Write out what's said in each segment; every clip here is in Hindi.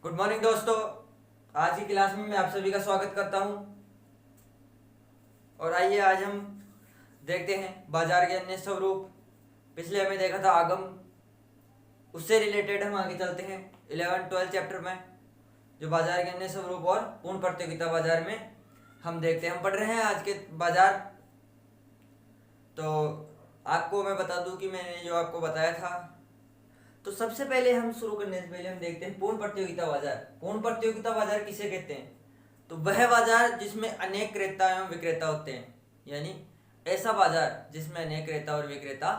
गुड मॉर्निंग दोस्तों। आज की क्लास में मैं आप सभी का स्वागत करता हूं। और आइए आज हम देखते हैं बाजार के अन्य स्वरूप। पिछले हमें देखा था आगम, उससे रिलेटेड हम आगे चलते हैं 11-12 चैप्टर में, जो बाजार के अन्य स्वरूप और पूर्ण प्रतियोगिता बाजार में हम देखते हैं। हम पढ़ रहे हैं आज के बाजार। तो आपको मैं बता दूं कि मैंने जो आपको बताया था, तो सबसे पहले हम शुरू करने से पहले हम देखते हैं पूर्ण प्रतियोगिता बाजार। पूर्ण प्रतियोगिता बाजार किसे कहते हैं? तो वह बाजार जिसमें अनेक क्रेता एवं विक्रेता होते हैं, यानी ऐसा बाजार जिसमें अनेक क्रेता और विक्रेता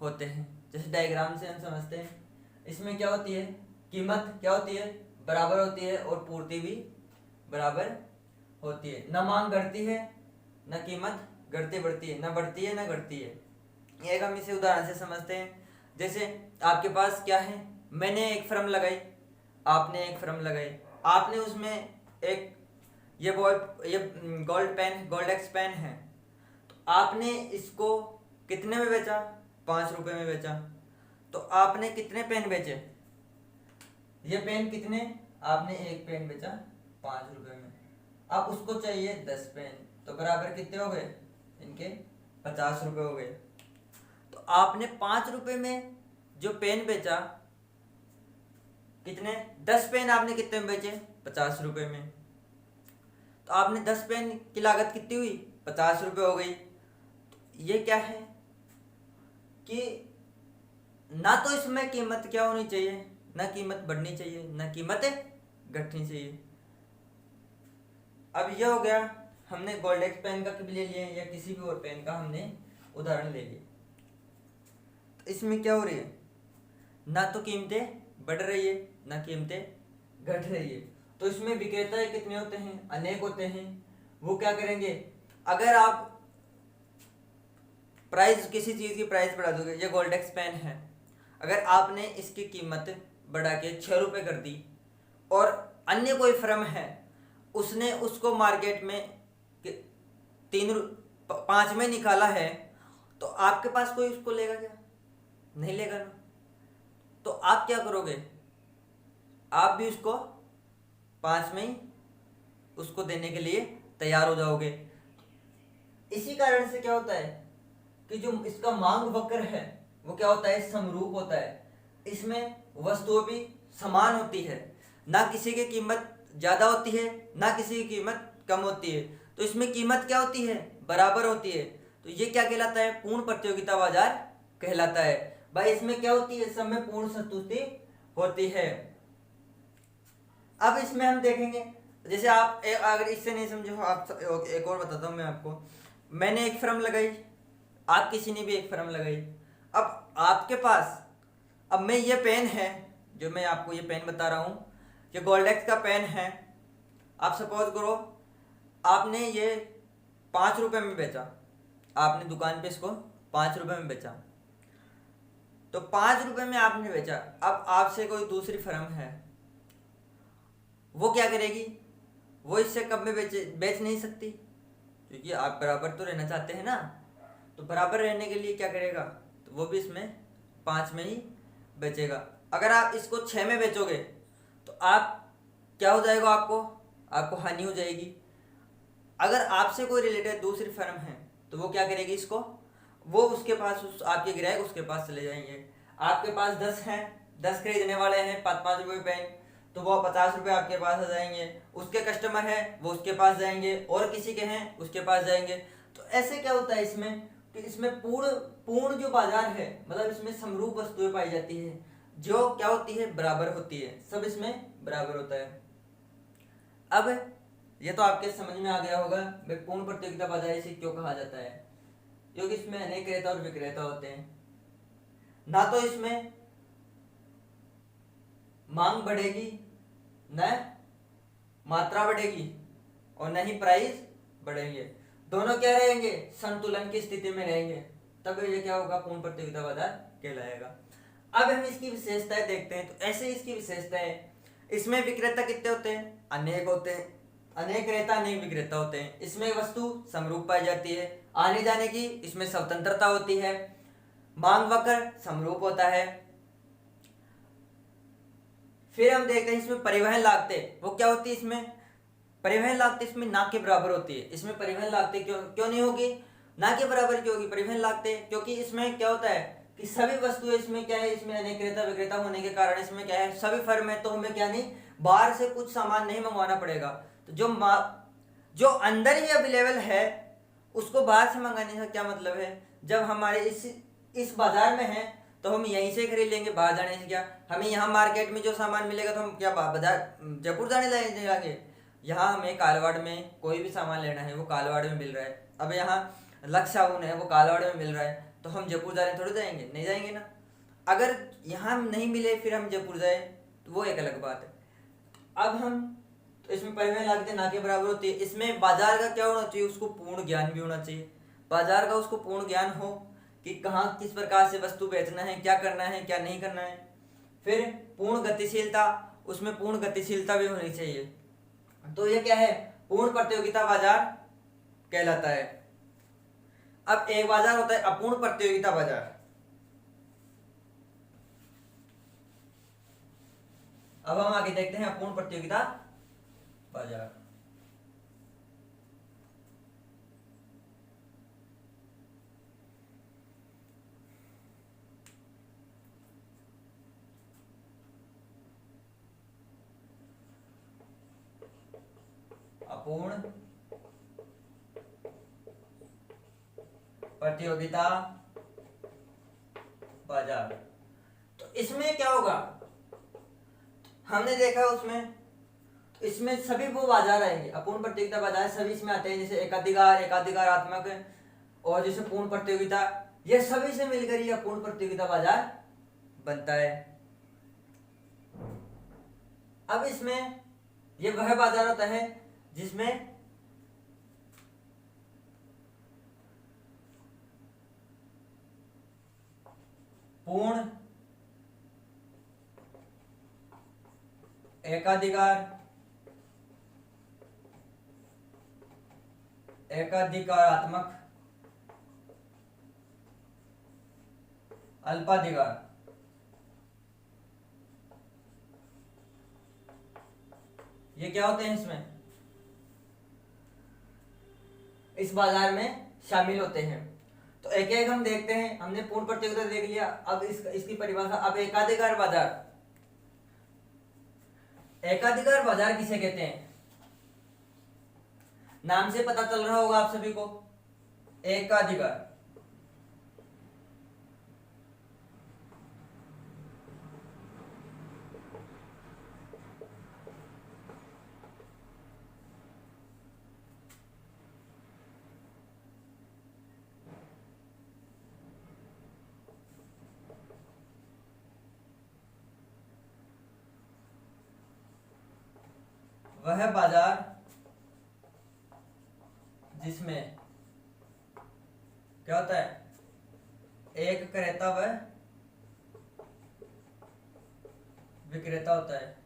होते हैं। जैसे डायग्राम से हम समझते हैं, इसमें क्या होती है, कीमत क्या होती है, बराबर होती है और पूर्ति भी बराबर होती है। न मांग घटती है न कीमत घटती बढ़ती है, न बढ़ती है न घटती है। एक हम इसे उदाहरण से समझते हैं। जैसे आपके पास क्या है, मैंने एक फर्म लगाई, आपने एक फर्म लगाई, आपने उसमें एक ये गोल्ड एक्स पेन है, तो आपने इसको कितने में बेचा? 5 रुपए में बेचा। तो आपने कितने पेन बेचे? ये पेन कितने? आपने एक पेन बेचा 5 रुपए में। अब उसको चाहिए 10 पेन, तो बराबर कितने हो गए इनके? 50 रुपए हो गए। तो आपने 5 रुपए में जो पेन बेचा, कितने? 10 पेन आपने कितने में बेचे? 50 रुपए में। तो आपने 10 पेन की लागत कितनी हुई? 50 रुपए हो गई। तो ये क्या है कि ना तो इसमें कीमत क्या होनी चाहिए, ना कीमत बढ़नी चाहिए, ना कीमत घटनी चाहिए। अब ये हो गया, हमने गोल्ड एक्स पेन का ले लिया या किसी भी और पेन का हमने उदाहरण ले लिया। तो इसमें क्या हो रही है, ना तो कीमतें बढ़ रही है ना कीमतें घट रही है। तो इसमें विक्रेता कितने होते हैं? अनेक होते हैं। वो क्या करेंगे, अगर आप प्राइस, किसी चीज की प्राइस बढ़ा दोगे, ये गोल्ड एक्स पेन है, अगर आपने इसकी कीमत बढ़ा के 6 रुपए कर दी और अन्य कोई फर्म है उसने उसको मार्केट में 5 में निकाला है, तो आपके पास कोई उसको लेगा क्या? नहीं लेगा ना। तो आप क्या करोगे, आप भी उसको 5 में ही उसको देने के लिए तैयार हो जाओगे। इसी कारण से क्या होता है कि जो इसका मांग वक्र है वो क्या होता है, समरूप होता है। इसमें वस्तुएं भी समान होती है, ना किसी की कीमत ज्यादा होती है ना किसी की कीमत कम होती है। तो इसमें कीमत क्या होती है, बराबर होती है। तो ये क्या कहलाता है, पूर्ण प्रतियोगिता बाजार कहलाता है। भाई इसमें क्या होती है, सब में पूर्ण संतुष्टि होती है। अब इसमें हम देखेंगे, जैसे आप अगर इससे नहीं समझे हो, आप एक और बताता हूँ मैं आपको। मैंने एक फर्म लगाई, आप किसी ने भी एक फर्म लगाई। अब आपके पास, अब मैं ये पेन है, जो मैं आपको ये पेन बता रहा हूँ, ये गोल्डेक्स का पेन है। आप सपोज करो आपने ये 5 रुपए में बेचा, आपने दुकान पे इसको 5 रुपए में बेचा। तो 5 रुपए में आपने बेचा। अब आपसे कोई दूसरी फर्म है, वो क्या करेगी, वो इससे कम में बेच नहीं सकती, क्योंकि आप बराबर तो रहना चाहते हैं ना। तो बराबर रहने के लिए क्या करेगा, तो वो भी इसमें 5 में ही बेचेगा। अगर आप इसको 6 में बेचोगे तो आप क्या हो जाएगा, आपको हानि हो जाएगी। अगर आपसे कोई रिलेटेड दूसरी फर्म है तो वो क्या करेगी, इसको वो उसके पास, उस आपके ग्राहक उसके पास चले जाएंगे। आपके पास 10 हैं, 10 खरीदने वाले हैं 5-5 रुपए पेन, तो वो 50 रुपए आपके पास आ जाएंगे। उसके कस्टमर है वो उसके पास जाएंगे, और किसी के हैं उसके पास जाएंगे। तो ऐसे क्या होता है इसमें कि इसमें पूर्ण पूर्ण जो बाजार है, मतलब इसमें समरूप वस्तुएं पाई जाती है, जो क्या होती है, बराबर होती है, सब इसमें बराबर होता है। अब ये तो आपके समझ में आ गया होगा भाई पूर्ण प्रतियोगिता बाजार इसे क्यों कहा जाता है, क्योंकि इसमें अनेक क्रेता और विक्रेता होते हैं। ना तो इसमें मांग बढ़ेगी, न मात्रा बढ़ेगी, और न ही प्राइस बढ़ेंगे। दोनों क्या रहेंगे, संतुलन की स्थिति में रहेंगे। तब ये क्या होगा, पूर्ण प्रतियोगिता बाजार कहलाएगा। अब हम इसकी विशेषताएं देखते हैं। तो ऐसे इसकी विशेषताएं, इसमें विक्रेता कितने होते हैं, अनेक होते हैं। अनेक क्रेता अनेक विक्रेता होते हैं। इसमें वस्तु समरूप पाई जाती है, आने जाने की इसमें स्वतंत्रता होती है। मांग वक्र समरूप होता है। फिर हम देखते हैं इसमें परिवहन लागतें, वो क्या होती है इसमें, परिवहन लागतें इसमें ना के बराबर होती है। इसमें परिवहन लागतें क्यों क्यों नहीं होगी, ना के बराबर क्यों होगी परिवहन लागतें, क्योंकि इसमें क्या होता है कि सभी वस्तुएं, इसमें क्या है, इसमें अनेक क्रेता विक्रेता होने के कारण इसमें क्या है, सभी फर्म है, तो हमें क्या नहीं, बाहर से कुछ सामान नहीं मंगवाना पड़ेगा। तो जो अंदर ही अवेलेबल है उसको बाहर से मंगाने का क्या मतलब है, जब हमारे इस बाजार में है तो हम यहीं से खरीद लेंगे, बाहर जाने से क्या, हमें यहाँ मार्केट में जो सामान मिलेगा तो हम क्या बाजार जयपुर जाने जाएंगे, यहाँ हमें कालवाड़ में कोई भी सामान लेना है वो कालवाड़ में मिल रहा है। अब यहाँ लक्ष्य साबुन है वो कालवाड़ में मिल रहा है, तो हम जयपुर जाने थोड़ी जाएंगे, नहीं जाएंगे ना। अगर यहाँ नहीं मिले फिर हम जयपुर जाए तो वो एक अलग बात है। अब हम तो इसमें परिवहन लागतें ना के बराबर होती है। इसमें बाजार का क्या होना चाहिए, उसको पूर्ण ज्ञान भी होना चाहिए, बाजार का उसको पूर्ण ज्ञान हो कि कहाँ किस प्रकार से वस्तु बेचना है, क्या करना है क्या नहीं करना है। फिर पूर्ण गतिशीलता, उसमें पूर्ण गतिशीलता भी होनी चाहिए। तो ये क्या है, पूर्ण प्रतियोगिता बाजार कहलाता है। अब एक बाजार होता है अपूर्ण प्रतियोगिता बाजार। अब हम आगे देखते हैं अपूर्ण प्रतियोगिता बाजार। अपूर्ण प्रतियोगिता बाजार, तो इसमें क्या होगा, हमने देखा उसमें, तो इसमें सभी वो बाजार आएंगे, अपूर्ण प्रतियोगिता बाजार सभी इसमें आते हैं, जैसे एकाधिकार, एकाधिकारात्मक और जैसे पूर्ण प्रतियोगिता, ये सभी से मिलकर ये अपूर्ण प्रतियोगिता बाजार बनता है। अब इसमें ये वह बाजार होता है जिसमें पूर्ण एकाधिकार, एकाधिकारात्मक, अल्पाधिकार, ये क्या होते हैं इसमें, इस बाजार में शामिल होते हैं। तो एक एक हम देखते हैं, हमने पूर्ण प्रतियोगिता देख लिया, अब इसकी परिभाषा। अब एकाधिकार बाजार, एकाधिकार बाजार किसे कहते हैं, नाम से पता चल रहा होगा आप सभी को, एकाधिकार। वह बाजार जिसमें क्या होता है, एक क्रेता व विक्रेता होता है।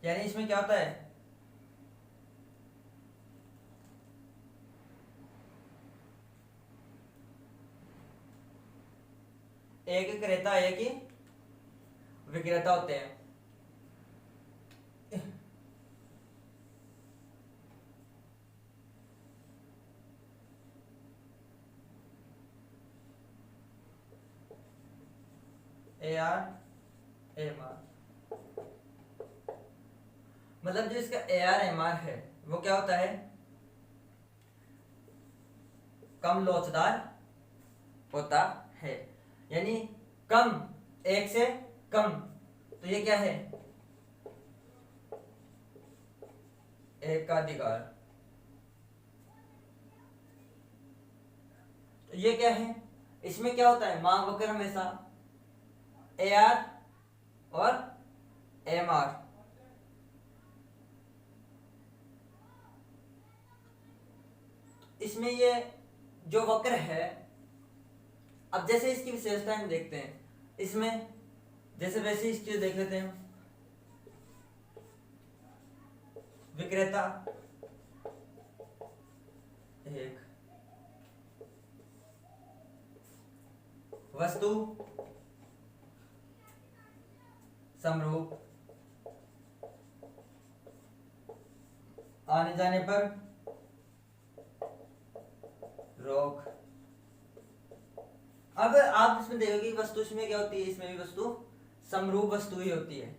यानी इसमें क्या होता है, एक क्रेता एक ही विक्रेता होते हैं। ए आर एम आर, मतलब जो इसका ए आर एम आर है वो क्या होता है, कम लोचदार होता है, यानी कम, एक से कम, तो ये क्या है, एकाधिकार। तो ये क्या है, इसमें क्या होता है, मांग वक्र हमेशा ए आर और एम आर, इसमें ये जो वक्र है, अब जैसे इसकी विशेषता हम देखते हैं, इसमें जैसे वैसे इसकी देख लेते हैं, विक्रेता एक, वस्तु समरूप आने जाने पर रोक। अब आप इसमें देखोगे कि वस्तु इसमें क्या होती है, इसमें भी वस्तु समरूप वस्तु ही होती है।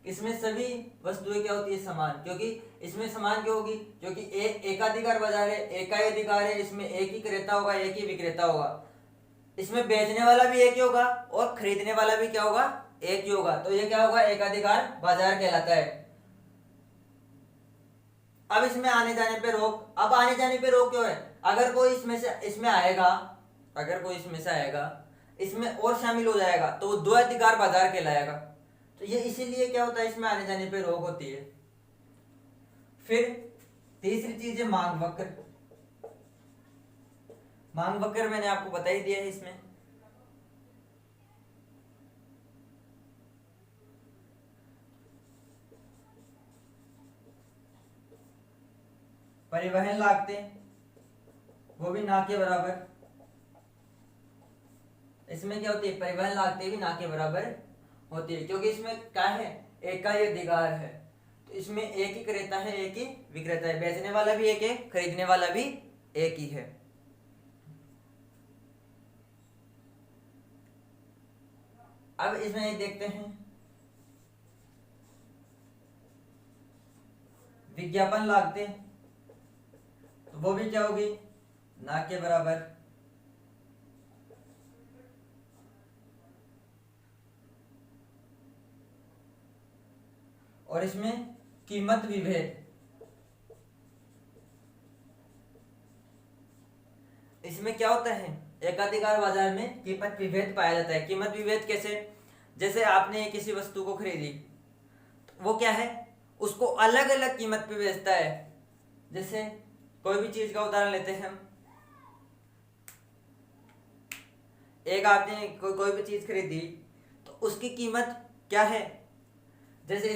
इसमें सभी वस्तुएं क्या होती है, समान। क्योंकि इसमें समान क्यों होगी, क्योंकि एकाधिकार बाजार है, एक ही अधिकार है, इसमें एक ही क्रेता होगा, एक ही विक्रेता होगा। इसमें बेचने वाला भी एक ही होगा और खरीदने वाला भी क्या होगा, एक ही होगा। तो ये क्या होगा, एकाधिकार बाजार कहलाता है। अब इसमें आने जाने पे रोक। अब आने जाने पे रोक क्यों है, अगर कोई इसमें से इसमें आएगा, अगर कोई इसमें से आएगा, इसमें और शामिल हो जाएगा तो वो दो अधिकार बाजार कहलाएगा। तो ये इसीलिए क्या होता है, इसमें आने जाने पे रोक होती है। फिर तीसरी चीज है मांग वक्र। मांग वक्र मैंने आपको बता ही दिया है। इसमें परिवहन लागतें वो भी ना के बराबर। इसमें क्या होती है, परिवहन लागतें भी ना के बराबर होती है, क्योंकि इसमें क्या है, एक का ही अधिकार है। तो इसमें एक ही क्रेता है, एक ही विक्रेता है, बेचने वाला भी एक है, खरीदने वाला भी एक ही है। अब इसमें एक देखते हैं विज्ञापन लागतें। तो वो भी क्या होगी, ना के बराबर। और इसमें कीमत विभेद। इसमें क्या होता है, एकाधिकार बाजार में कीमत विभेद पाया जाता है। कीमत विभेद कैसे, जैसे आपने किसी वस्तु को खरीदी, तो वो क्या है, उसको अलग अलग कीमत पे बेचता है। जैसे कोई भी चीज का उदाहरण लेते हैं हम, एक आपने कोई भी चीज खरीदी तो उसकी कीमत क्या है, जैसे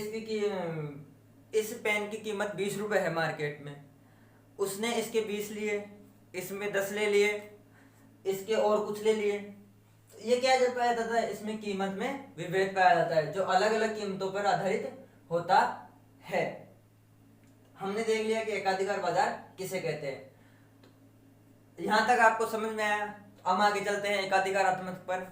इस पेन की कीमत 20 रुपए है मार्केट में, उसने इसके 20 लिए, इसमें 10 ले लिए, इसके और कुछ ले लिए। तो ये क्या जब पाया जाता है, इसमें कीमत में विभेद पाया जाता है, जो अलग अलग कीमतों पर आधारित होता है। हमने देख लिया कि एकाधिकार बाजार किसे कहते हैं। यहां तक आपको समझ में आया। हम आगे चलते हैं एकाधिकारात्मक पर।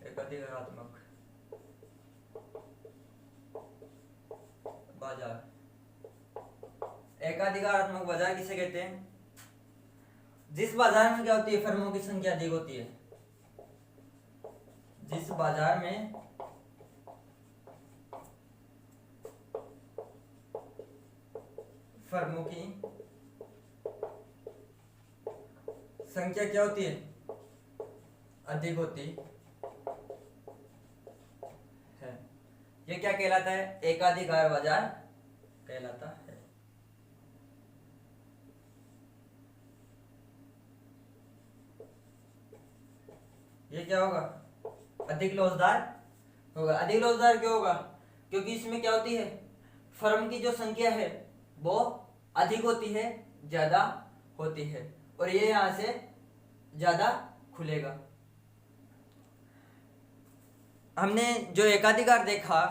एकाधिकारात्मक बाजार। एकाधिकारात्मक बाजार किसे कहते हैं, जिस बाजार में क्या होती है, फर्मों की संख्या अधिक होती है। जिस बाजार में फर्मों की संख्या क्या होती है, अधिक होती है, ये क्या कहलाता है, एकाधिकार बाजार कहलाता है। ये क्या होगा, अधिक लौजदार होगा। अधिक लौजदार क्यों होगा, क्योंकि इसमें क्या होती है, फर्म की जो संख्या है वो अधिक होती है, ज्यादा होती है, और ये यहां से ज्यादा खुलेगा। हमने जो एकाधिकार देखा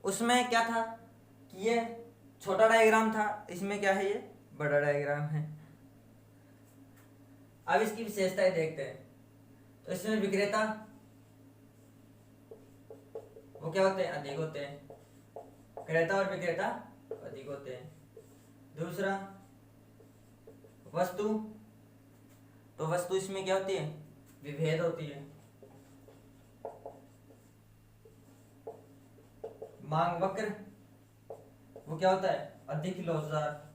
उसमें क्या था कि ये छोटा डायग्राम था, इसमें क्या है, ये बड़ा डायग्राम है। अब इसकी विशेषताएं देखते हैं। तो इसमें विक्रेता वो क्या होते हैं, अधिक होते हैं। क्रेता और विक्रेता अधिक होते हैं। दूसरा वस्तु, तो वस्तु इसमें क्या होती है, विभेद होती है। मांग वक्र वो क्या होता है, अधिक लौजदार।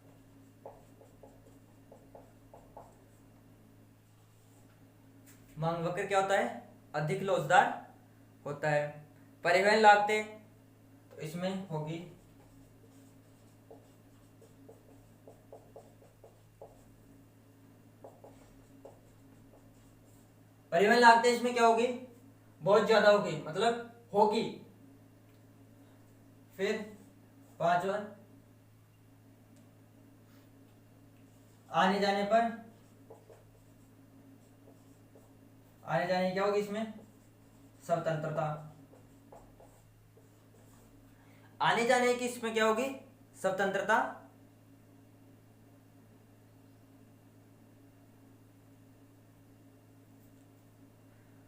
मांग वक्र क्या होता है, अधिक लौजदार होता है। परिवहन लागतें, तो इसमें होगी परिवहन लागतें, इसमें क्या होगी, बहुत ज्यादा होगी, मतलब होगी। फिर पांचवा, आने जाने क्या होगी इसमें, स्वतंत्रता। आने जाने की इसमें क्या होगी, स्वतंत्रता।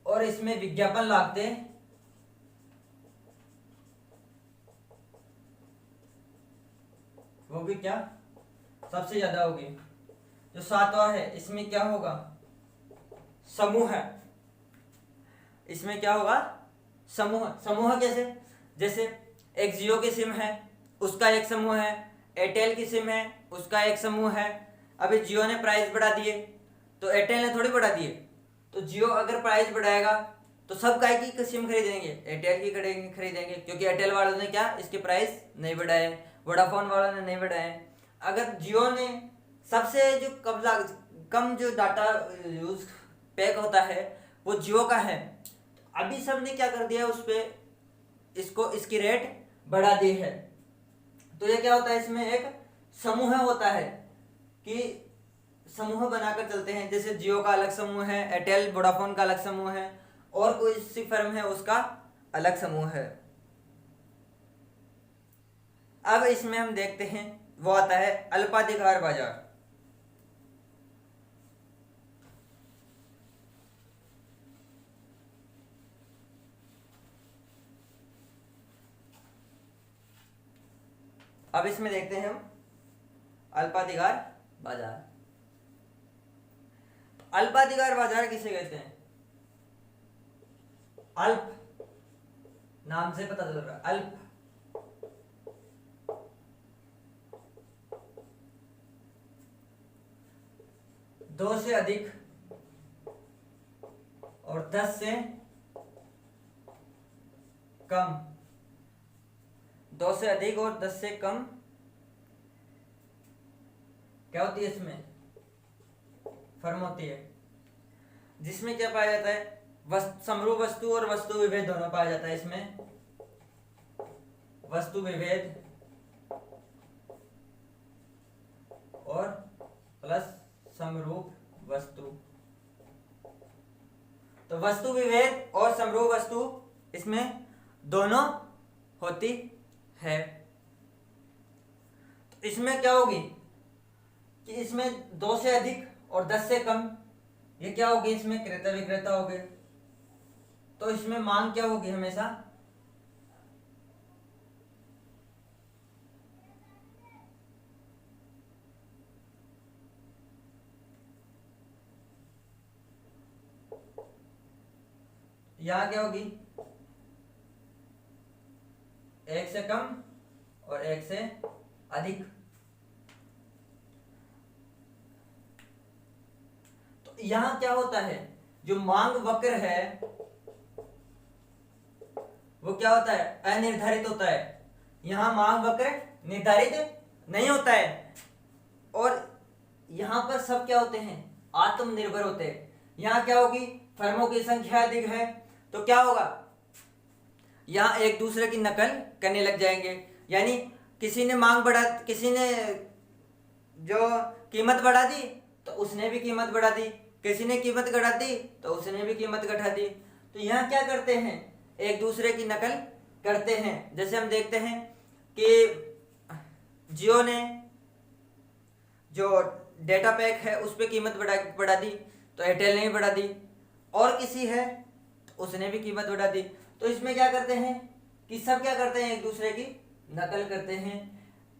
और इसमें विज्ञापन लागतें, वो भी क्या, सबसे ज्यादा होगी। जो सातवां है, इसमें क्या होगा, समूह है। इसमें क्या होगा, समूह। समूह कैसे, जैसे एक जियो की सिम है, उसका एक समूह है, एयरटेल की सिम है, उसका एक समूह है। अभी जियो ने प्राइस बढ़ा दिए तो एयरटेल ने थोड़ी बढ़ा दिए। तो जियो अगर प्राइस बढ़ाएगा तो सब काय की सिम खरीदेंगे, एयरटेल की खरीदेंगे, क्योंकि एयरटेल वालों ने क्या, इसके प्राइस नहीं बढ़ाए, वोडाफोन वालों ने नहीं बढ़ाए। अगर जियो ने सबसे जो कम जो डाटा यूज पैक होता है वो जियो का है, अभी सब ने क्या कर दिया, उस पे इसकी रेट बढ़ा दी है। तो ये क्या होता है, इसमें एक समूह होता है कि समूह बनाकर चलते हैं। जैसे जियो का अलग समूह है, एयरटेल वोडाफोन का अलग समूह है, और कोई सी फर्म है उसका अलग समूह है। अब इसमें हम देखते हैं, वो आता है अल्पाधिकार बाजार। अब इसमें देखते हैं हम अल्पाधिकार बाजार। अल्पाधिकार बाजार किसे कहते हैं, अल्प नाम से पता चल रहा है, अल्प। दो से अधिक और 10 से कम, 2 से अधिक और 10 से कम क्या होती है, इसमें फर्म होती है, जिसमें क्या पाया जाता है, समरूप वस्तु और वस्तु विभेद दोनों पाया जाता है। इसमें वस्तु विभेद और प्लस समरूप वस्तु। तो वस्तु विभेद और समरूप वस्तु इसमें दोनों होती है। तो इसमें क्या होगी कि इसमें 2 से अधिक और 10 से कम, ये क्या होगी, इसमें क्रेता विक्रेता हो गए। तो इसमें मांग क्या होगी, हमेशा यहां क्या होगी, 1 से कम और 1 से अधिक। तो यहां क्या होता है, जो मांग वक्र है वो क्या होता है, अनिर्धारित होता है। यहां मांग वक्र निर्धारित नहीं होता है, और यहां पर सब क्या होते हैं, आत्मनिर्भर होते हैं। यहां क्या होगी, फर्मों की संख्या अधिक है तो क्या होगा, यहां एक दूसरे की नकल करने लग जाएंगे। यानी किसी ने जो कीमत बढ़ा दी तो उसने भी कीमत बढ़ा दी, किसी ने कीमत घटा दी तो उसने भी कीमत घटा दी। तो यहाँ क्या करते हैं, एक दूसरे की नकल करते हैं। जैसे हम देखते हैं कि जियो ने जो डेटा पैक है उस पर कीमत बढ़ा दी तो एयरटेल ने भी बढ़ा दी, और किसी है तो उसने भी कीमत बढ़ा दी। तो इसमें क्या करते हैं कि सब क्या करते हैं, एक दूसरे की नकल करते हैं।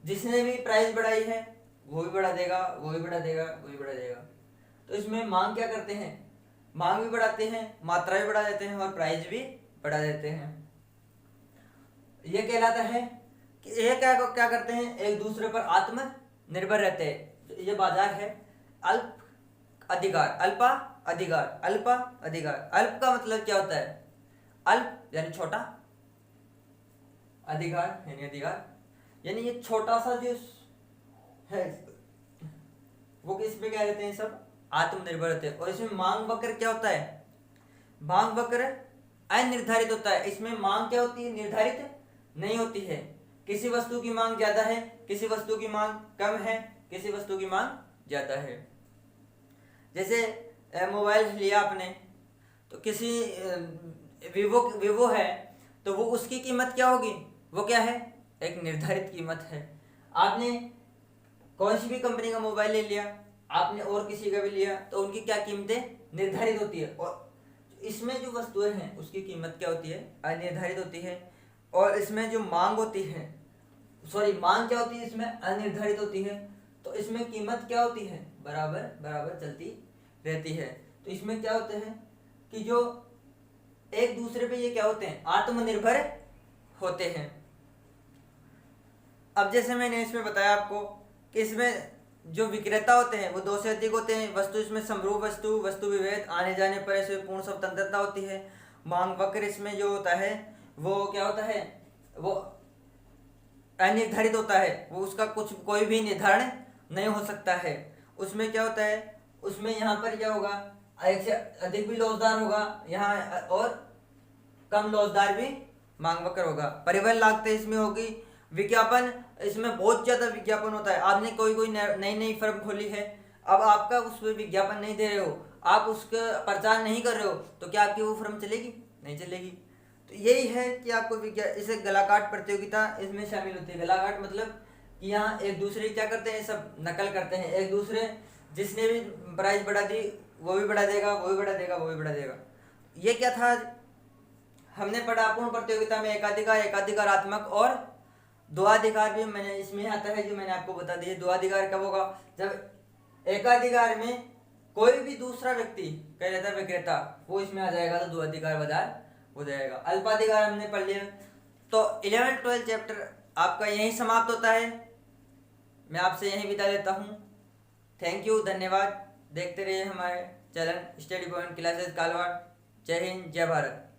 जिसने भी प्राइस बढ़ाई है वो भी बढ़ा देगा, वो भी बढ़ा देगा, वो भी बढ़ा देगा। तो इसमें मांग क्या करते हैं, मांग भी बढ़ाते हैं, मात्रा भी बढ़ा देते हैं, और प्राइस भी बढ़ा देते हैं। ये कहलाता है कि ये क्या करते हैं, एक दूसरे पर आत्मनिर्भर रहते हैं। ये बाजार है अल्प अधिकार, अल्पा अधिकार, अल्पा अधिकार। अल्प का मतलब क्या होता है, अल्प यानी छोटा, अधिकार यानी अधिकार, यानी ये छोटा सा जो है वो किस पे क्या रहते हैं, सब आत्मनिर्भर होते हैं। और इसमें मांग वक्र क्या होता है, मांग वक्र अनिर्धारित होता है। इसमें मांग क्या होती है, निर्धारित नहीं होती है। किसी वस्तु की मांग ज्यादा है, किसी वस्तु की मांग कम है, किसी वस्तु की मांग ज्यादा है। जैसे मोबाइल लिया आपने, तो किसी विवो है, तो वो उसकी कीमत क्या होगी, वो क्या है, एक निर्धारित कीमत है। आपने कौन सी भी कंपनी का मोबाइल ले लिया, आपने और किसी का भी लिया, तो उनकी क्या कीमतें निर्धारित होती है। और इसमें जो वस्तुएं हैं उसकी कीमत क्या होती है, अनिर्धारित होती है। और इसमें जो मांग होती है, सॉरी मांग क्या होती है, इसमें अनिर्धारित होती है। तो इसमें कीमत क्या होती है, बराबर बराबर चलती रहती है। तो इसमें क्या होता है कि जो एक दूसरे पे ये क्या होते हैं, आत्मनिर्भर होते हैं। अब जैसे मैंने इसमें बताया आपको कि इसमें जो विक्रेता होते हैं वो दो से अधिक होते हैं। वस्तु इसमें समरूप वस्तु, वस्तु विभेद, आने जाने पर इसमें पूर्ण स्वतंत्रता होती है। मांग वक्र इसमें जो होता है वो क्या होता है, वो अनिर्धारित होता है, वो उसका कुछ कोई भी निर्धारण नहीं हो सकता है। उसमें क्या होता है, उसमें यहाँ पर क्या होगा, एक से अधिक भी लौजदार होगा यहाँ, और कम लौजदार भी मांग वक्र होगा। परिवहन लागतें इसमें होगी। विज्ञापन, इसमें बहुत ज्यादा विज्ञापन होता है। आपने कोई नई नई फर्म खोली है, अब आपका उस पर विज्ञापन नहीं दे रहे हो, आप उसका प्रचार नहीं कर रहे हो, तो क्या आपकी वो फर्म चलेगी, नहीं चलेगी। तो यही है कि आपको इसे गलाकाट प्रतियोगिता इसमें शामिल होती है। गलाकाट मतलब कि यहाँ एक दूसरे क्या करते हैं, सब नकल करते हैं एक दूसरे, जिसने भी प्राइस बढ़ा दी वो भी बढ़ा देगा, वो भी बढ़ा देगा, वो भी बढ़ा देगा। ये क्या था, हमने पढ़ा पूर्ण प्रतियोगिता में एकाधिकार, एकाधिकारात्मक और द्वाधिकार भी मैंने इसमें आता है, जो मैंने आपको बता दिया। द्वाधिकार कब होगा, जब एकाधिकार में कोई भी दूसरा व्यक्ति कह रहता है विक्रेता, वो इसमें आ जाएगा, तो द्वाधिकार बाजार हो जाएगा। अल्पाधिकार हमने पढ़ लिया। तो 11-12 चैप्टर आपका यहीं समाप्त होता है। मैं आपसे यहीं विदा लेता हूँ। थैंक यू, धन्यवाद। देखते रहिए हमारे channel study point classes Kalwad. जय हिंद, जय भारत।